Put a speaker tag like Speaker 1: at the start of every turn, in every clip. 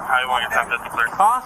Speaker 1: How you want your temp to clear?
Speaker 2: Huh?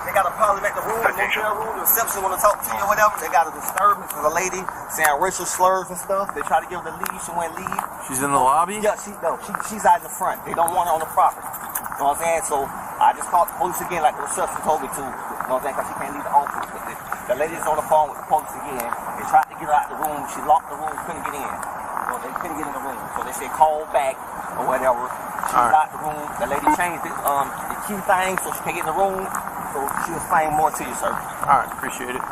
Speaker 3: They got a problem at the room, the motel room, the reception want to talk to you or whatever. They got a disturbance of a lady saying racial slurs and stuff. They try to give her the leave, she won't leave.
Speaker 2: She's in the lobby?
Speaker 3: Yeah, she's out in the front. They don't want her on the property. You know what I'm saying? So I just called the police again like the reception told me to. You know what I'm saying? Because she can't leave the office. The lady's on the phone with the police again. They tried to get her out the room. She locked the room, couldn't get in. So they couldn't get in the room. So they said call back or whatever. She locked the room. The lady changed it, the key thing so she can't get in the room. So she'll explain more to you, sir.
Speaker 2: Alright, appreciate it.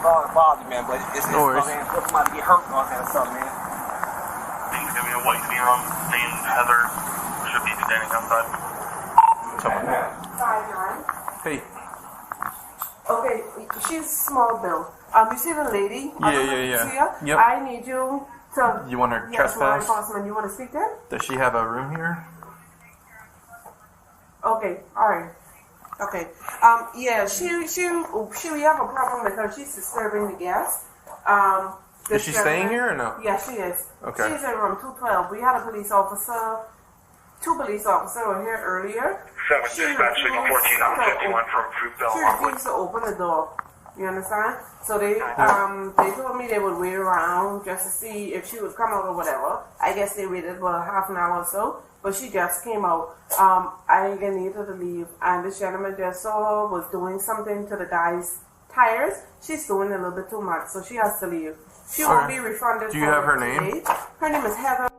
Speaker 3: Sorry to bother you, man, but it's
Speaker 2: no worries.
Speaker 3: Man, for somebody to get hurt or something, man.
Speaker 1: Can you give me a white female named Heather? Should be standing outside.
Speaker 2: Hey.
Speaker 4: Okay, she's small bill. You see the lady?
Speaker 2: Yeah. Yep.
Speaker 4: I need you to...
Speaker 2: You want her
Speaker 4: Yes, law
Speaker 2: trespass?
Speaker 4: enforcement. You want to speak to her?
Speaker 2: Does she have a room here?
Speaker 4: Okay, alright. Okay. Yeah, she we have a problem with her. She's disturbing the guests.
Speaker 2: Is she staying here or no?
Speaker 4: Yeah, she is.
Speaker 2: Okay.
Speaker 4: She's in room 212. We had a police officer, two police officers were here earlier.
Speaker 1: 7 dispatch signal 14 on 51 from Fruitville.
Speaker 4: She refused to open the door. You understand? So they told me they would wait around just to see if she would come out or whatever. I guess they waited for half an hour or so, but she just came out. I didn't need her to leave, and this gentleman just saw her was doing something to the guy's tires. She's doing a little bit too much, so she has to leave. She won't be refunded.
Speaker 2: Do you have her name?
Speaker 4: Her name is Heather.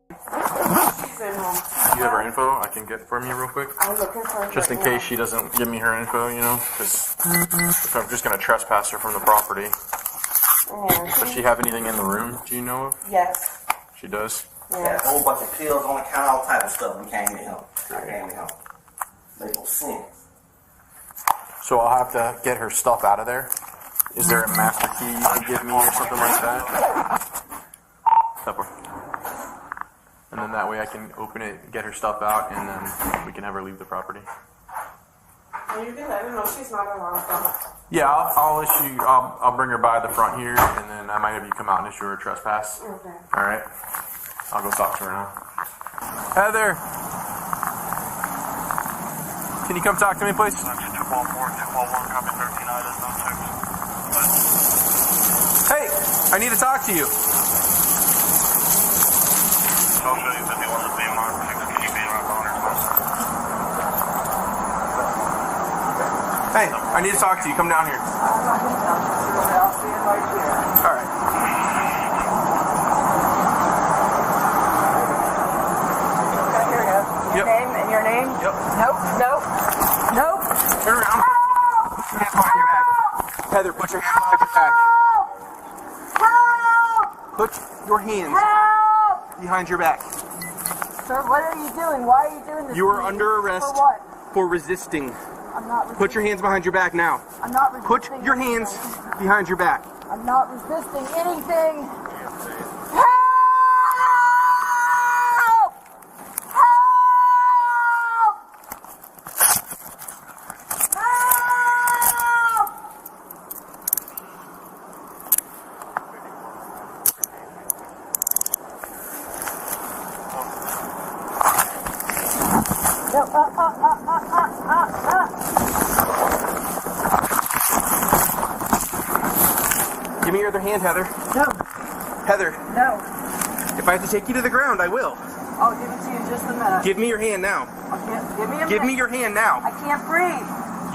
Speaker 4: She's in home.
Speaker 2: Do you have her info I can get from you real quick?
Speaker 4: I'm looking for her.
Speaker 2: Just in case she doesn't give me her info, you know? Because if I'm just going to trespass her from the property. Does she have anything in the room, do you know of?
Speaker 4: Yes.
Speaker 2: She does?
Speaker 3: Yeah, a whole bunch of pills on the counter, all type of stuff. We can't get help. I can't get help. Make no sense.
Speaker 2: So I'll have to get her stuff out of there? Is there a master key you can give me or something like that? Pepper. And then that way I can open it, get her stuff out, and then we can have her leave the property.
Speaker 4: And you can let her know she's not allowed.
Speaker 2: Yeah, I'll bring her by the front here, and then I might have you come out and issue her a trespass.
Speaker 4: Okay.
Speaker 2: Alright. I'll go talk to her now. Heather! Can you come talk to me, please?
Speaker 1: 212-4, 212-1, copy 13 items, no checks.
Speaker 2: Hey! I need to talk to you.
Speaker 1: I'll show you 51 to be marked. 6 can you be around owners?
Speaker 2: Hey, I need to talk to you. Come down here.
Speaker 3: I'll see you right here.
Speaker 2: Alright. Yep.
Speaker 5: Name and your name?
Speaker 2: Yep.
Speaker 5: Nope.
Speaker 2: Turn around. Hands behind your back. Heather, put your hands behind your back.
Speaker 5: Help!
Speaker 2: Put your hands
Speaker 5: Help!
Speaker 2: behind your back.
Speaker 5: Sir, what are you doing? Why are you doing this?
Speaker 2: You are
Speaker 5: to me?
Speaker 2: under arrest
Speaker 5: For what?
Speaker 2: for resisting.
Speaker 5: I'm not resisting.
Speaker 2: Put your hands behind your back now.
Speaker 5: I'm not resisting.
Speaker 2: Put your hands
Speaker 5: anything.
Speaker 2: behind your back.
Speaker 5: I'm not resisting anything. Help! Help! Help!
Speaker 2: Give me your other hand, Heather.
Speaker 5: No.
Speaker 2: Heather,
Speaker 5: No.
Speaker 2: if I have to take you to the ground, I will.
Speaker 5: I'll give it to you in just a minute.
Speaker 2: Give me your hand now.
Speaker 5: Give me a
Speaker 2: Give
Speaker 5: minute.
Speaker 2: me your hand now.
Speaker 5: I can't breathe.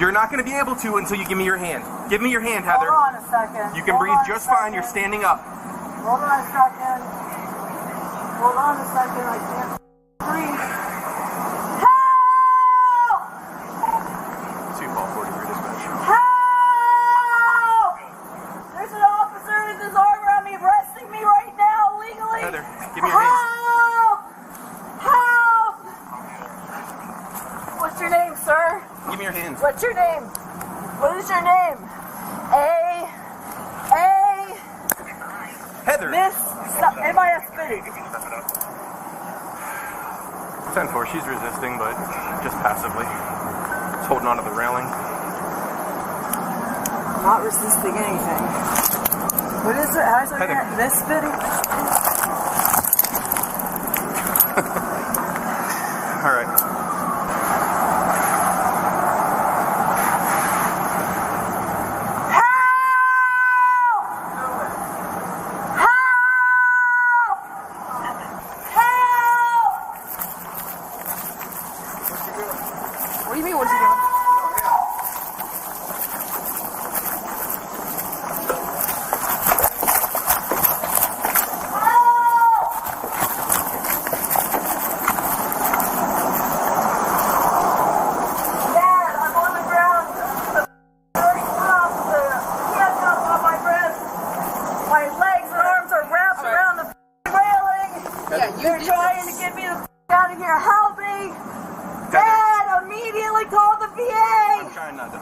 Speaker 2: You're not going to be able to until you give me your hand. Give me your hand, Heather.
Speaker 5: Hold on a second.
Speaker 2: You can
Speaker 5: Hold
Speaker 2: breathe
Speaker 5: on a
Speaker 2: just fine. You're
Speaker 5: second.
Speaker 2: standing up.
Speaker 5: Hold on a second. Hold on a second. I can't breathe. Help!
Speaker 2: 2-4 dispatch.
Speaker 5: Help! There's an officer with his arm around me, arresting me right now, legally.
Speaker 2: Heather, give me your hand.
Speaker 5: Help! Help! What's your name, sir?
Speaker 2: Give me your hands.
Speaker 5: What's your name? What is your name?
Speaker 2: Heather.
Speaker 5: Miss, stop, MISB.
Speaker 2: 10-4, she's resisting, but just passively. Just holding onto the railing.
Speaker 5: I'm not resisting anything. What is it? How's it?
Speaker 2: Heather.
Speaker 5: Miss Biddy?
Speaker 2: All right.
Speaker 6: do you mean, what's he doing?
Speaker 5: They're trying to get me the out of here. Help me! Dad, immediately call the VA!
Speaker 2: I'm trying not to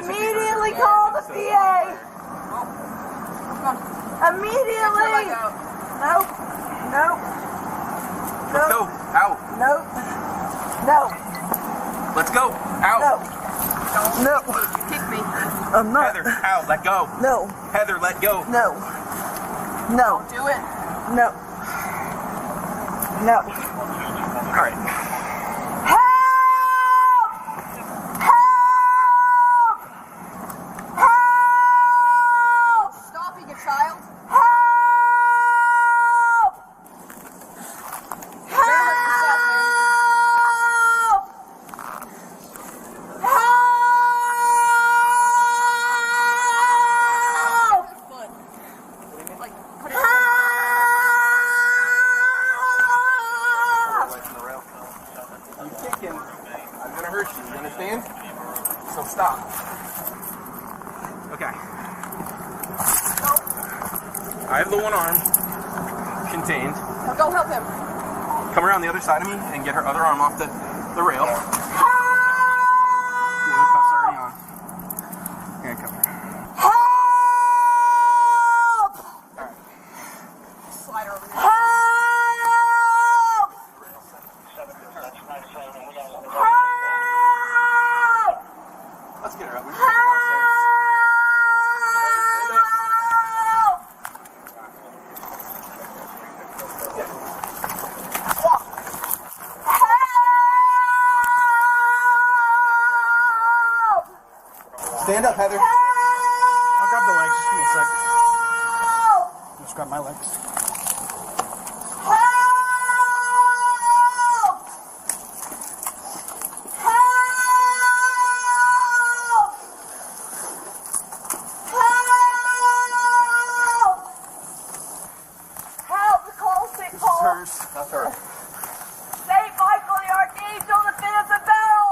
Speaker 5: Immediately call the VA! Immediately! Nope. Nope.
Speaker 2: Let's go. Out.
Speaker 5: Nope. No.
Speaker 2: Let's go. Out.
Speaker 5: No.
Speaker 6: Kick me.
Speaker 5: I'm not.
Speaker 2: Heather, out. Let go.
Speaker 5: No.
Speaker 2: Heather, let go.
Speaker 5: No. No.
Speaker 6: Do it.
Speaker 5: No. No.
Speaker 2: All right.
Speaker 5: Help! Help! Help!
Speaker 6: Stop, you child.
Speaker 5: Help! Help! Help!
Speaker 6: Like, put it
Speaker 2: You kicking, I'm gonna hurt you. You understand? So stop. Okay. I have the one arm contained.
Speaker 6: Now go help him.
Speaker 2: Come around the other side of me and get her other arm off the rail. The other cuff's already on. Handcuff her.
Speaker 5: Help!
Speaker 6: Slide her over here.
Speaker 5: Help! Help!
Speaker 2: Let's get her up. We
Speaker 5: Help! Help!
Speaker 2: Stand up, Heather.
Speaker 7: I'll grab the legs. Just give me a sec.
Speaker 5: Help!
Speaker 7: Just grab my legs.
Speaker 5: Help! Help! Help! Help! Call St. Paul.
Speaker 2: Hers. That's her.
Speaker 5: St. Michael the Archangel, defend us in battle.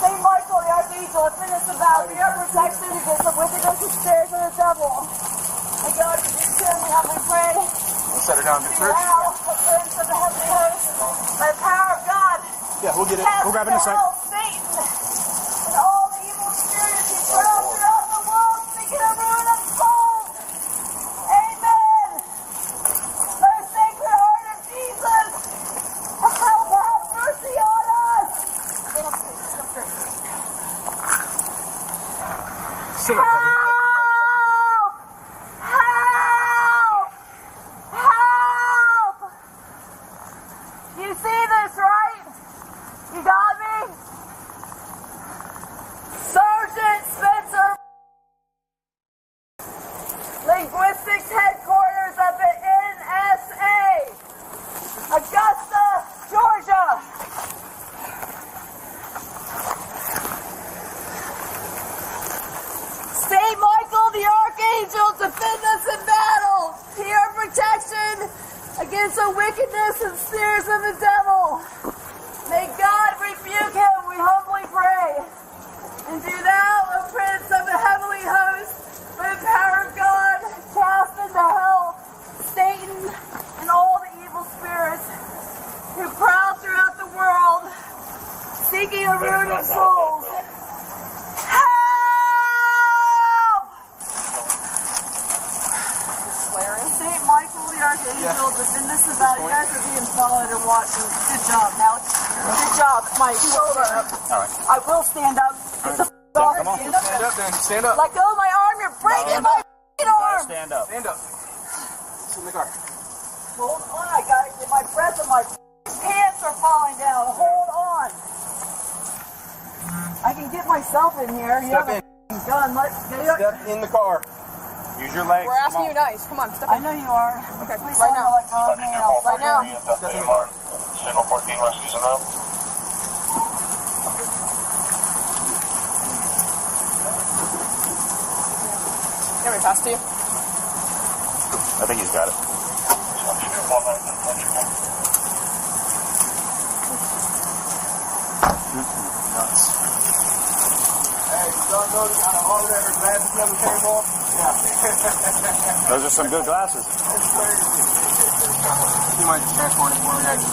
Speaker 5: St. Michael the Archangel, defend us in battle. Be our protection against the wickedness and snares of the devil. And God, if you can, we humbly pray.
Speaker 2: We'll set her down. Just her.
Speaker 5: Now, the prince of the heavenly host, by the power of God,
Speaker 2: Yeah, we'll get it.
Speaker 5: cast
Speaker 7: We'll grab it in a sec.
Speaker 5: out Satan and all the evil spirits he throws throughout the world, seeking the ruin of souls. Amen. The sacred heart of Jesus, have mercy on us.
Speaker 7: Sit up, Heather.
Speaker 5: Help! Help! Help! You see this, right? You got me? Sergeant Spencer, Linguistics Headquarters of the NSA, Augusta, Georgia. Saint Michael the Archangel, defend us in battle. Be our protection against the wickedness and snares of the devil. May God rebuke him, we humbly pray. And do thou, O Prince of the heavenly host, by the power of God, cast into hell Satan and all the evil spirits who prowl throughout the world, seeking the ruin of souls. Help! St. Michael the Archangel, defend us about it. You guys are being followed and watching. Good job, Alex. Good job. My shoulder up.
Speaker 2: All right.
Speaker 5: I will stand up. Get the
Speaker 2: Come on. Stand up then. Stand up.
Speaker 5: Let go of my arm. You're breaking my arm.
Speaker 7: Stand up.
Speaker 2: Stand up. Sit in the car.
Speaker 5: Hold on. I got to get my breath and my pants are falling down. Hold on. I can get myself in here. You
Speaker 2: Step
Speaker 5: have
Speaker 2: in.
Speaker 5: a gun. Let's get up.
Speaker 2: Step in the car.
Speaker 7: Use your legs.
Speaker 6: We're asking you nice. Come on, step
Speaker 5: I
Speaker 6: in.
Speaker 5: know you are.
Speaker 6: Okay,
Speaker 5: Please
Speaker 6: right
Speaker 5: don't
Speaker 6: now.
Speaker 5: let go of me. I'll
Speaker 6: Right now.
Speaker 2: Step in the car.
Speaker 1: Signal 14 West Houston Road.
Speaker 6: Can we pass to you?
Speaker 2: I think he's got it. Nuts.
Speaker 3: Hey, you don't know you got a hard ever glasses never came off? Yeah.
Speaker 2: Those are some good glasses.
Speaker 3: You might transport it for me next.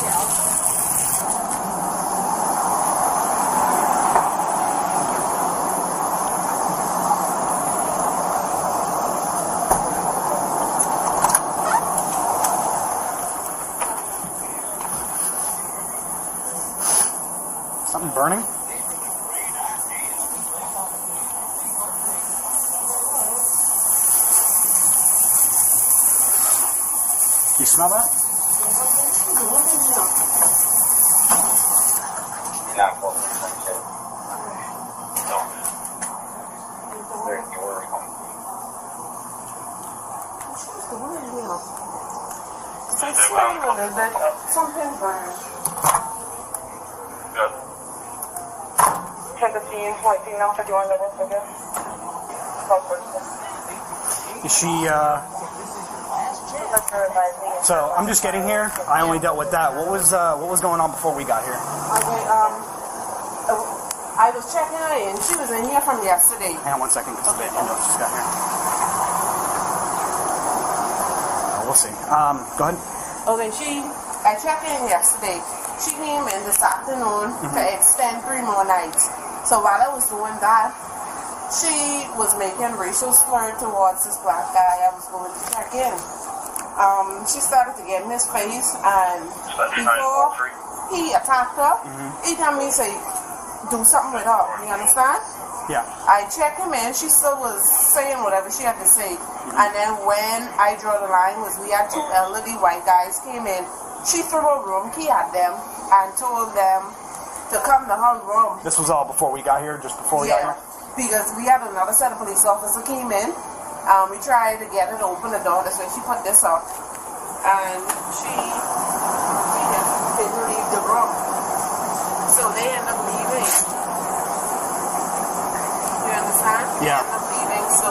Speaker 7: Something burning? You smell that?
Speaker 4: Something burning.
Speaker 1: Good.
Speaker 8: 10-15, flight signal 51 levels, okay?
Speaker 7: Is she, So, I'm just getting here. I only dealt with that. What was going on before we got here?
Speaker 4: Okay, I was checking her in. She was in here from yesterday.
Speaker 7: Hang on 1 second, because the ambulance just got here. We'll see. Go ahead.
Speaker 4: Okay, I checked in yesterday. She came in this afternoon to extend 3 more nights. So while I was doing that, she was making racial slur towards this black guy I was going to check in. She started to get in his face, and before he attacked her, he told me to say, do something with her. You understand?
Speaker 7: Yeah.
Speaker 4: I checked him in. She still was saying whatever she had to say. And then when I drew the line was we had 2 elderly white guys came in. She threw a room key at them and told them to come to her room.
Speaker 7: This was all before we got here, just before we got here?
Speaker 4: Because we had another set of police officers came in. We tried to get it open the door. That's when she put this up. And she didn't leave the room. So they ended up leaving. You understand?
Speaker 7: Yeah.
Speaker 4: They ended up leaving. So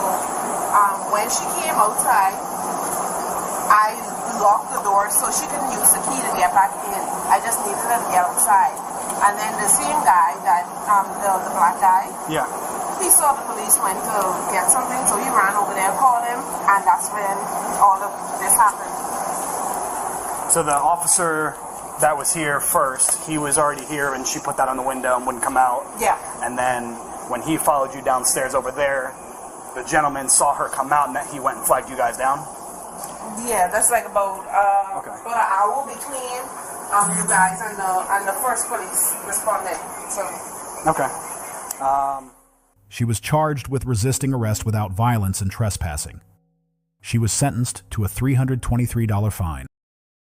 Speaker 4: when she came outside, I locked the door so she couldn't use the key to get back in. I just needed her to get outside. And then the same guy, that the black guy,
Speaker 7: Yeah.
Speaker 4: he saw the police went to get something, so he ran over there, called him, and that's when all of this happened.
Speaker 7: So the officer that was here first, he was already here, and she put that on the window and wouldn't come out.
Speaker 4: Yeah.
Speaker 7: And then when he followed you downstairs over there, the gentleman saw her come out, and that he went and flagged you guys down?
Speaker 4: Yeah, that's like about
Speaker 7: Okay.
Speaker 4: about an hour between you guys and the first police responded. So.
Speaker 7: Okay.
Speaker 9: She was charged with resisting arrest without violence and trespassing. She was sentenced to a $323 fine.